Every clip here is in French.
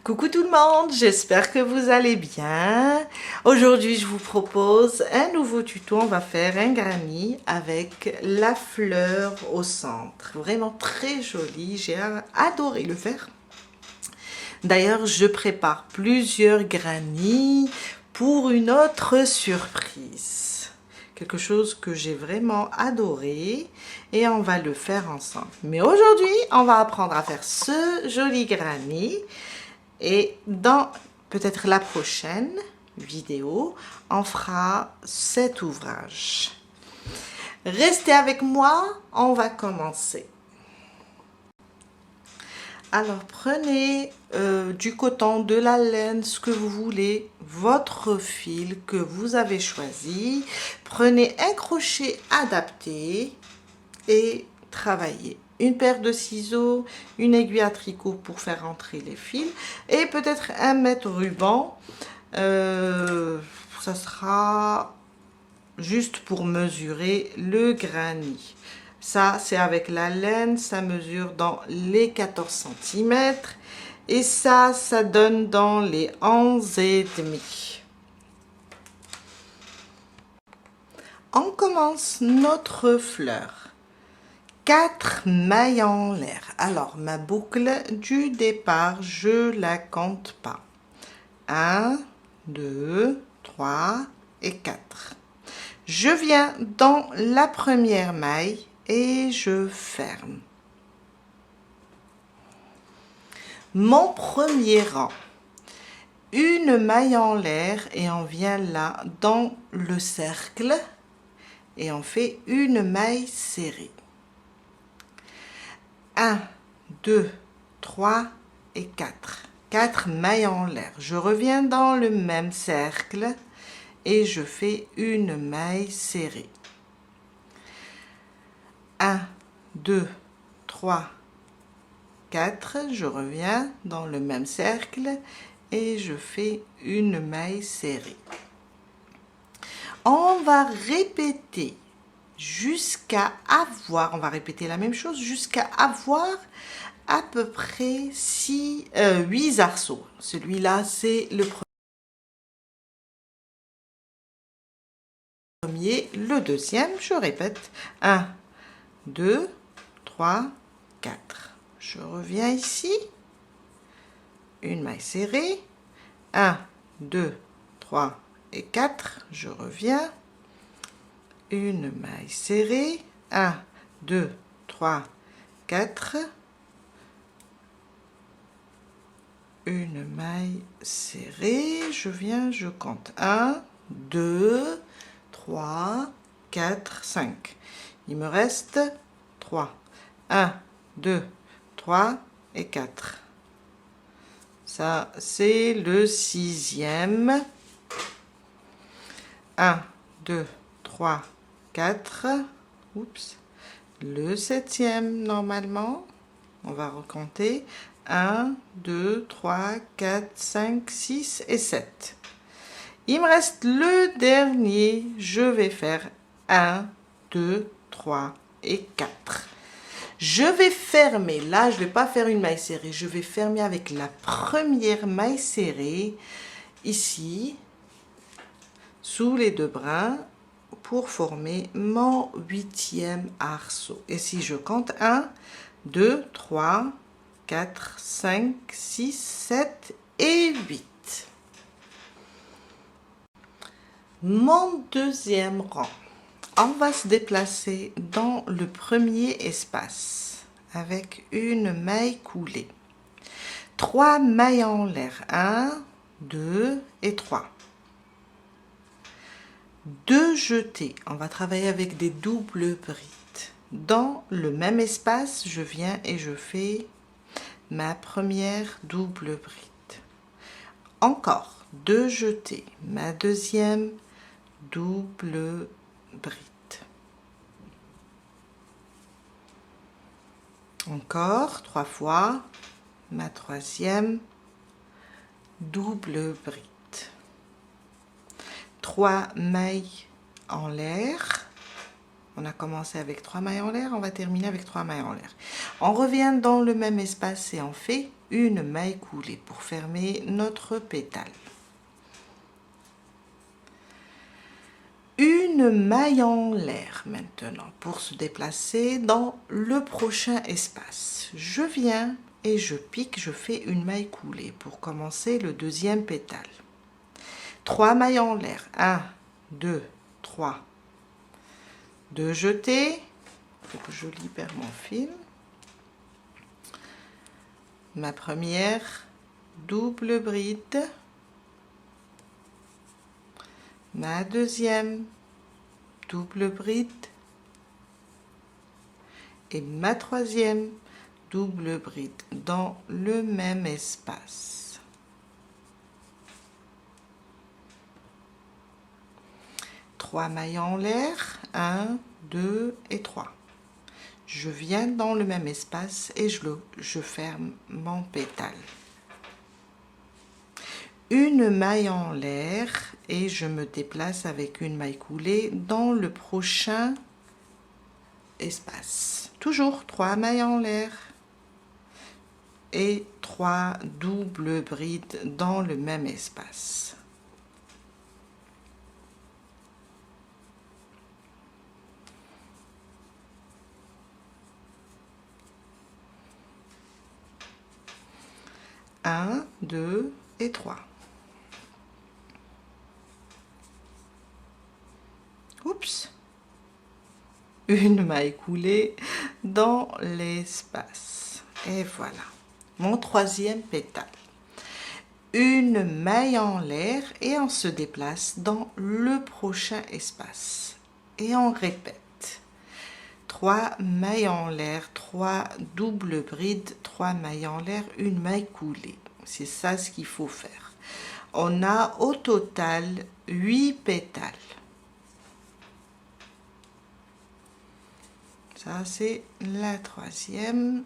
Coucou tout le monde, j'espère que vous allez bien. Aujourd'hui, je vous propose un nouveau tuto. On va faire un granny avec la fleur au centre. Vraiment très joli, j'ai adoré le faire. D'ailleurs, je prépare plusieurs granny pour une autre surprise. Quelque chose que j'ai vraiment adoré et on va le faire ensemble. Mais aujourd'hui, on va apprendre à faire ce joli granny. Et dans peut-être la prochaine vidéo, on fera cet ouvrage. Restez avec moi, on va commencer. Alors prenez du coton, de la laine, ce que vous voulez, votre fil que vous avez choisi. Prenez un crochet adapté et travaillez. Une paire de ciseaux, une aiguille à tricot pour faire entrer les fils et peut-être un mètre ruban. Ça sera juste pour mesurer le granny. Ça, c'est avec la laine, ça mesure dans les 14 cm et ça donne dans les 11,5. On commence notre fleur. 4 mailles en l'air. Alors, ma boucle du départ, je la compte pas. 1, 2, 3 et 4. Je viens dans la première maille et je ferme. Mon premier rang. Une maille en l'air et on vient là dans le cercle et on fait une maille serrée. 1, 2, 3 et 4. 4 mailles en l'air. Je reviens dans le même cercle et je fais une maille serrée. 1, 2, 3, 4. Je reviens dans le même cercle et je fais une maille serrée. On va répéter jusqu'à avoir, on va répéter la même chose jusqu'à avoir à peu près 8 arceaux. Celui-là, c'est le premier. Le deuxième, je répète, 1, 2, 3, 4. Je reviens ici, une maille serrée, 1, 2, 3 et 4. Je reviens, une maille serrée, 1, 2, 3, 4. Une maille serrée, je viens, je compte 1, 2, 3, 4, 5. Il me reste 3. 1, 2, 3 et 4. Ça, c'est le 6e. 1, 2, 3, 4. Oups. Le 7e, normalement. On va recompter. 1, 2, 3, 4, 5, 6 et 7. Il me reste le dernier. Je vais faire 1, 2, 3 et 4. Je vais fermer. Là, je ne vais pas faire une maille serrée. Je vais fermer avec la première maille serrée ici, sous les deux brins, pour former mon 8e arceau. Et si je compte 1, 2, 3, 4, 5, 6, 7 et 8. Mon deuxième rang. On va se déplacer dans le premier espace avec une maille coulée. 3 mailles en l'air. 1, 2 et 3. 2 jetés. On va travailler avec des doubles brides. Dans le même espace, je viens et je fais ma première double bride. Encore 2 jetés, ma deuxième double bride. Encore 3 fois, ma troisième double bride. 3 mailles en l'air, On a commencé avec 3 mailles en l'air, on va terminer avec 3 mailles en l'air. On revient dans le même espace et on fait une maille coulée pour fermer notre pétale. Une maille en l'air maintenant pour se déplacer dans le prochain espace. Je viens et je pique, je fais une maille coulée pour commencer le deuxième pétale. 3 mailles en l'air, 1, 2, 3. 2 jetés, il faut que je libère mon fil. Ma première double bride, ma deuxième double bride et ma troisième double bride dans le même espace. Trois mailles en l'air, 1, 2 et 3. Je viens dans le même espace et je ferme mon pétale. Une maille en l'air et je me déplace avec une maille coulée dans le prochain espace. Toujours 3 mailles en l'air et 3 doubles brides dans le même espace. Un, 2 et 3. Oups! Une maille coulée dans l'espace. Et voilà, mon troisième pétale. Une maille en l'air et on se déplace dans le prochain espace. Et on répète. 3 mailles en l'air, 3 doubles brides, 3 mailles en l'air, une maille coulée. C'est ça ce qu'il faut faire. On a au total 8 pétales. Ça, c'est la troisième.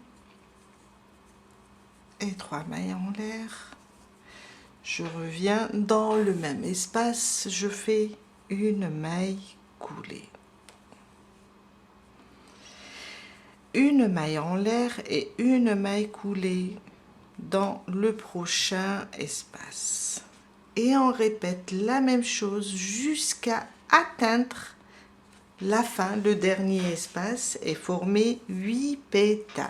Et 3 mailles en l'air. Je reviens dans le même espace. Je fais une maille coulée. Une maille en l'air et une maille coulée dans le prochain espace. Et on répète la même chose jusqu'à atteindre la fin, le dernier espace, et former 8 pétales.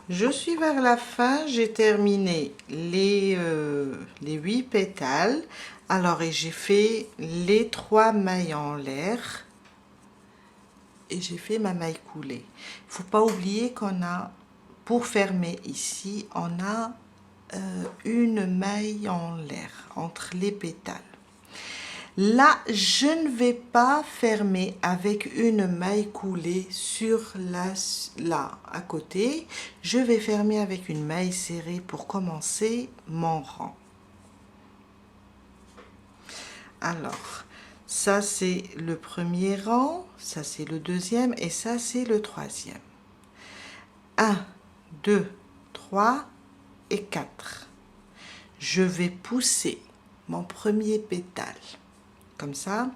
Je suis vers la fin, j'ai terminé les 8 pétales. Alors, et j'ai fait les 3 mailles en l'air et j'ai fait ma maille coulée. Il ne faut pas oublier qu'on a, pour fermer ici, on a une maille en l'air entre les pétales. Là, je ne vais pas fermer avec une maille coulée sur là à côté. Je vais fermer avec une maille serrée pour commencer mon rang. Alors, ça c'est le premier rang, ça c'est le deuxième et ça c'est le troisième. 1, 2, 3 et 4. Je vais pousser mon premier pétale comme ça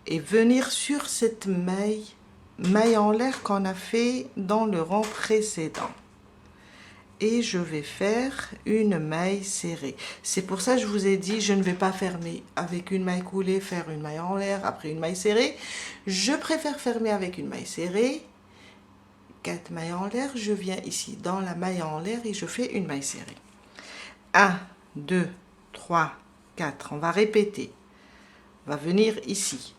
et venir sur cette maille en l'air qu'on a fait dans le rang précédent et je vais faire une maille serrée. C'est pour ça que je vous ai dit je ne vais pas fermer avec une maille coulée, faire une maille en l'air, après une maille serrée. Je préfère fermer avec une maille serrée. 4 mailles en l'air, je viens ici dans la maille en l'air et je fais une maille serrée. 1, 2, 3, 4. On va répéter. On va venir ici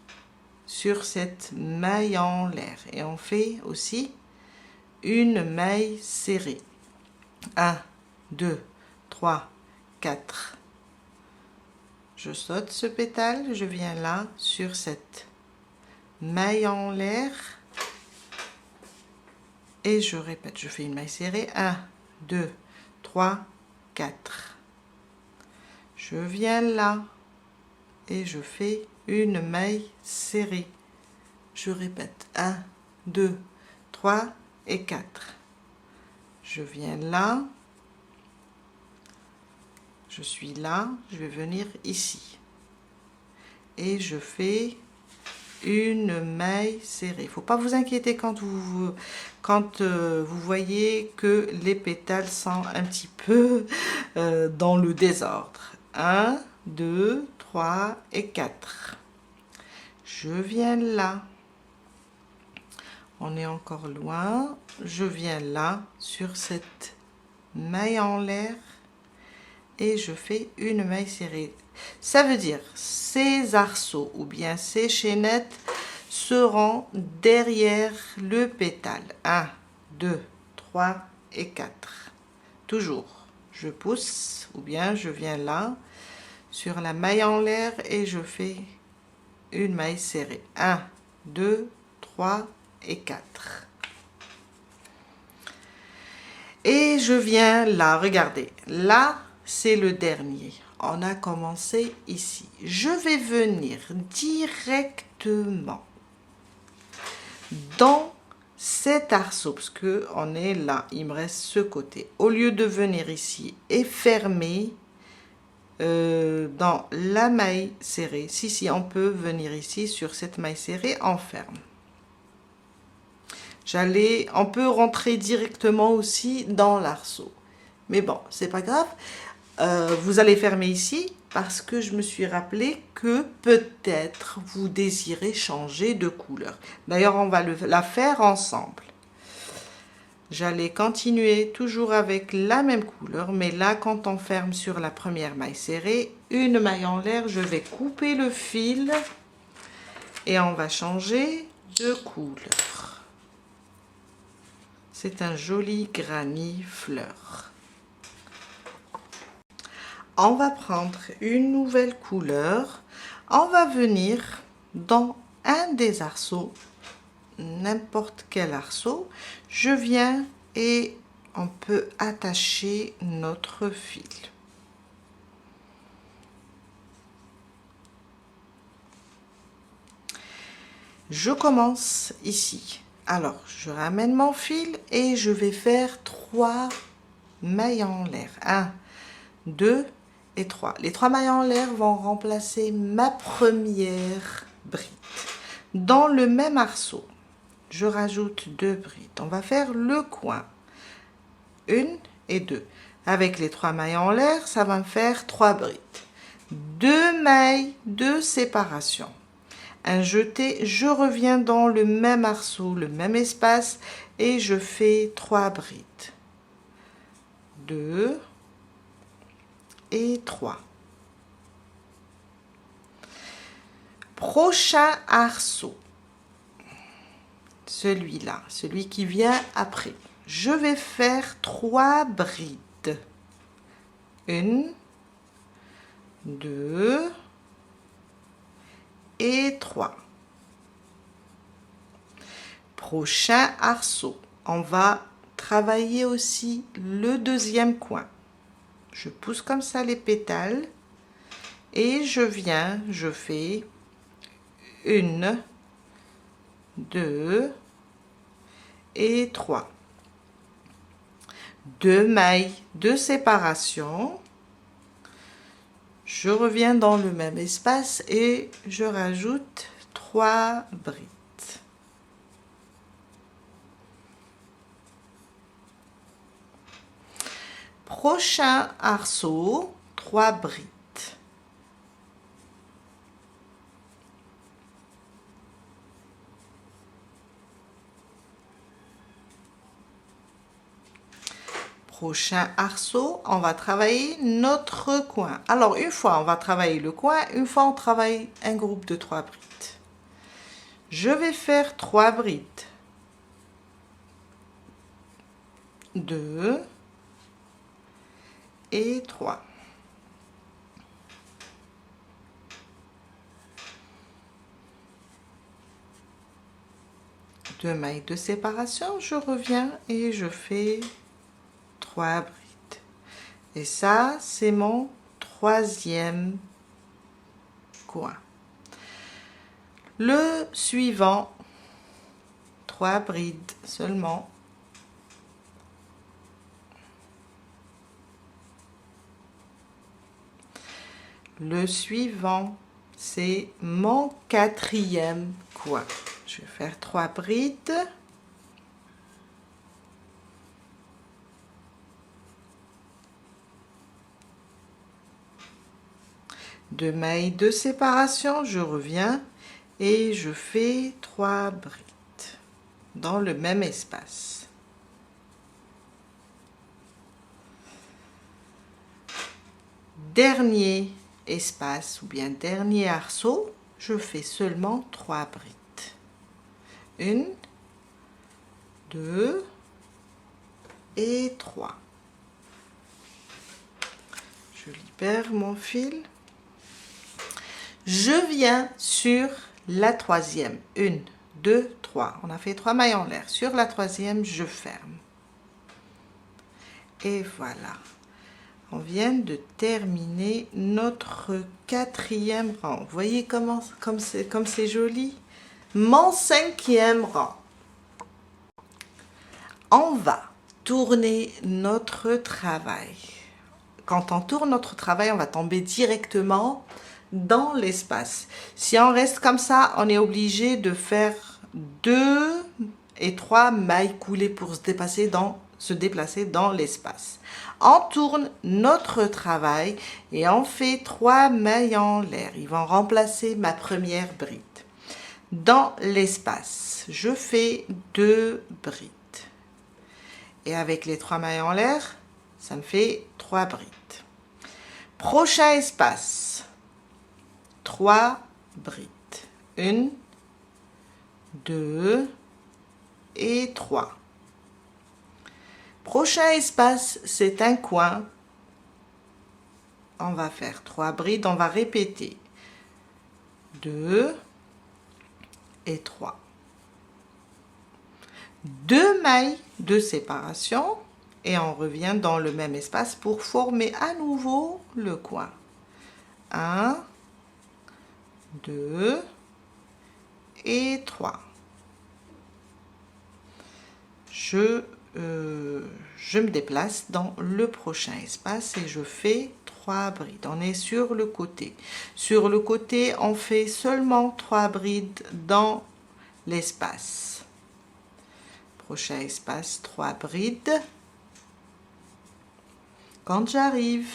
sur cette maille en l'air et on fait aussi une maille serrée. 1, 2, 3, 4. Je saute ce pétale, je viens là sur cette maille en l'air et je répète, je fais une maille serrée. 1, 2, 3, 4. Je viens là et je fais une maille serrée. Je répète 1, 2, 3 et 4. Je viens là, je suis là, je vais venir ici et je fais une maille serrée. Il ne faut pas vous inquiéter quand vous voyez que les pétales sont un petit peu dans le désordre. 1, 2, 3 et 4. Je viens là. On est encore loin. Je viens là sur cette maille en l'air et je fais une maille serrée. Ça veut dire ces arceaux ou bien ces chaînettes seront derrière le pétale. 1, 2, 3 et 4. Toujours, je pousse ou bien je viens là sur la maille en l'air et je fais une maille serrée. 1, 2, 3 et 4. Et je viens là, regardez, là c'est le dernier. On a commencé ici. Je vais venir directement dans cet arceau, parce que on est là, il me reste ce côté. Au lieu de venir ici et fermer dans la maille serrée, si on peut venir ici sur cette maille serrée, on ferme. On peut rentrer directement aussi dans l'arceau. Mais bon, c'est pas grave. Vous allez fermer ici parce que je me suis rappelé que peut-être vous désirez changer de couleur. D'ailleurs, on va la faire ensemble. J'allais continuer toujours avec la même couleur, mais là, quand on ferme sur la première maille serrée, une maille en l'air, je vais couper le fil et on va changer de couleur. C'est un joli granit fleur. On va prendre une nouvelle couleur. On va venir dans un des arceaux, n'importe quel arceau. Je viens et on peut attacher notre fil. Je commence ici. Alors, je ramène mon fil et je vais faire 3 mailles en l'air. 1, 2 et 3. Les 3 mailles en l'air vont remplacer ma première bride. Dans le même arceau, je rajoute 2 brides. On va faire le coin. 1 et 2. Avec les 3 mailles en l'air, ça va me faire 3 brides. 2 mailles de séparation. Un jeté, je reviens dans le même arceau, le même espace et je fais 3 brides. 2 et 3. Prochain arceau, celui-là, celui qui vient après. Je vais faire 3 brides. 1, 2 et 3. Prochain arceau, on va travailler aussi le deuxième coin. Je pousse comme ça les pétales et je viens, je fais 1, 2 et 3. 2 mailles de séparation. Je reviens dans le même espace et je rajoute 3 brides. Prochain arceau, 3 brides. Prochain arceau, on va travailler notre coin. Alors, une fois on va travailler le coin, une fois on travaille un groupe de 3 brides. Je vais faire 3 brides. 2 et 3. Deux mailles de séparation, je reviens et je fais 3 brides. Et ça, c'est mon troisième coin. Le suivant, 3 brides seulement. Le suivant, c'est mon 4e coin. Je vais faire 3 brides. Deux mailles de séparation, je reviens et je fais 3 brides dans le même espace. Dernier espace ou bien dernier arceau, je fais seulement 3 brides. 1, 2 et 3. Je libère mon fil. Je viens sur la 3e. 1, 2, 3. On a fait 3 mailles en l'air. Sur la 3e, je ferme. Et voilà. On vient de terminer notre 4e rang. Vous voyez comme c'est joli? Mon 5e rang. On va tourner notre travail. Quand on tourne notre travail, on va tomber directement dans l'espace. Si on reste comme ça, on est obligé de faire 2 et 3 mailles coulées pour se déplacer dans l'espace. On tourne notre travail et on fait 3 mailles en l'air. Ils vont remplacer ma première bride. Dans l'espace, je fais 2 brides. Et avec les 3 mailles en l'air, ça me fait 3 brides. Prochain espace, 3 brides. 1, 2 et 3. Prochain espace, c'est un coin. On va faire 3 brides, on va répéter. 2 et 3. 2 mailles de séparation et on revient dans le même espace pour former à nouveau le coin. 1, 2 et 3. Je me déplace dans le prochain espace et je fais 3 brides. On est sur le côté. Sur le côté, on fait seulement 3 brides dans l'espace. Prochain espace, 3 brides. Quand j'arrive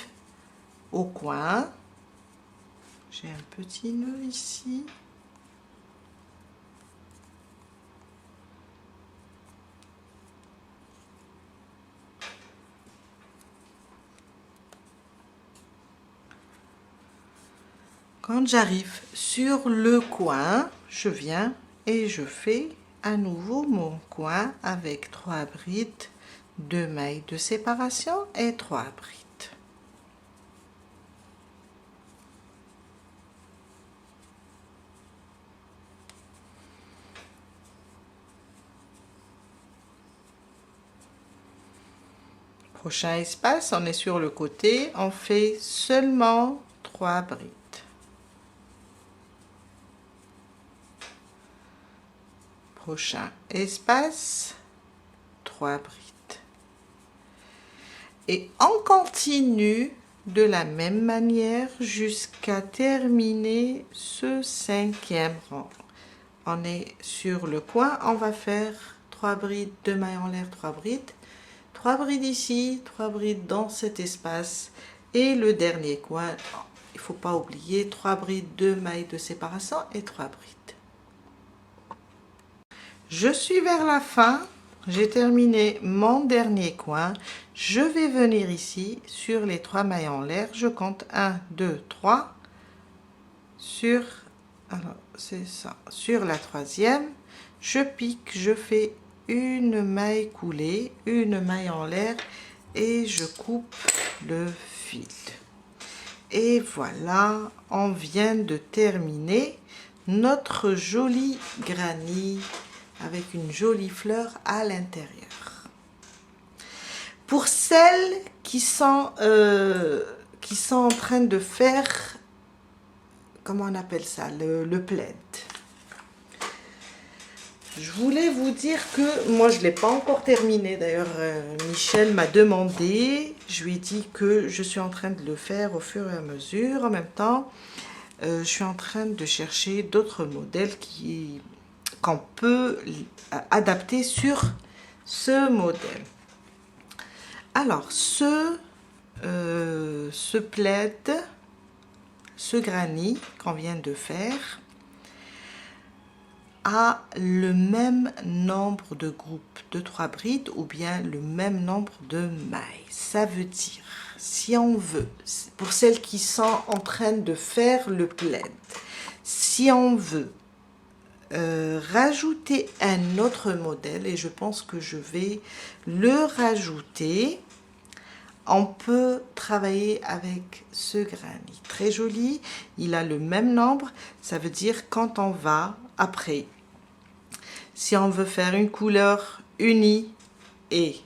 au coin, j'ai un petit nœud ici. Quand j'arrive sur le coin, je viens et je fais à nouveau mon coin avec 3 brides, 2 mailles de séparation et 3 brides. Prochain espace, on est sur le côté, on fait seulement 3 brides. Prochain espace, 3 brides. Et on continue de la même manière jusqu'à terminer ce 5e rang. On est sur le coin, on va faire 3 brides, 2 mailles en l'air, 3 brides. 3 brides ici, 3 brides dans cet espace. Et le dernier coin, il ne faut pas oublier, 3 brides, 2 mailles de séparation et 3 brides. Je suis vers la fin, j'ai terminé mon dernier coin. Je vais venir ici sur les 3 mailles en l'air. Je compte 1, 2, 3 sur, alors c'est ça, sur la 3e. Je pique, je fais une maille coulée, une maille en l'air et je coupe le fil. Et voilà, on vient de terminer notre joli granny avec une jolie fleur à l'intérieur. Pour celles qui sont en train de faire, comment on appelle ça, le plaid. Je voulais vous dire que moi je ne l'ai pas encore terminé. D'ailleurs, Michel m'a demandé, je lui ai dit que je suis en train de le faire au fur et à mesure. En même temps, je suis en train de chercher d'autres modèles qu'on peut adapter sur ce modèle. Alors, ce plaid, ce granny qu'on vient de faire, a le même nombre de groupes de 3 brides ou bien le même nombre de mailles. Ça veut dire, si on veut, pour celles qui sont en train de faire le plaid, si on veut rajouter un autre modèle, et je pense que je vais le rajouter, on peut travailler avec ce granny. Très joli, il a le même nombre, ça veut dire quand on va après, si on veut faire une couleur unie et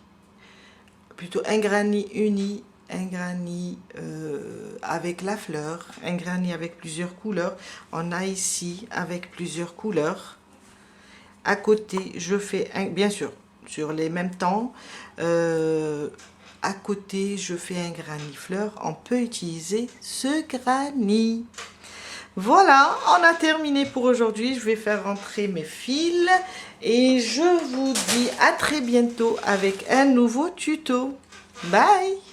plutôt un granny uni, un granny avec la fleur, un granny avec plusieurs couleurs, on a ici avec plusieurs couleurs. À côté, je fais bien sûr sur les mêmes temps. À côté, je fais un granny fleur. On peut utiliser ce granny. Voilà, on a terminé pour aujourd'hui. Je vais faire rentrer mes fils et je vous dis à très bientôt avec un nouveau tuto. Bye!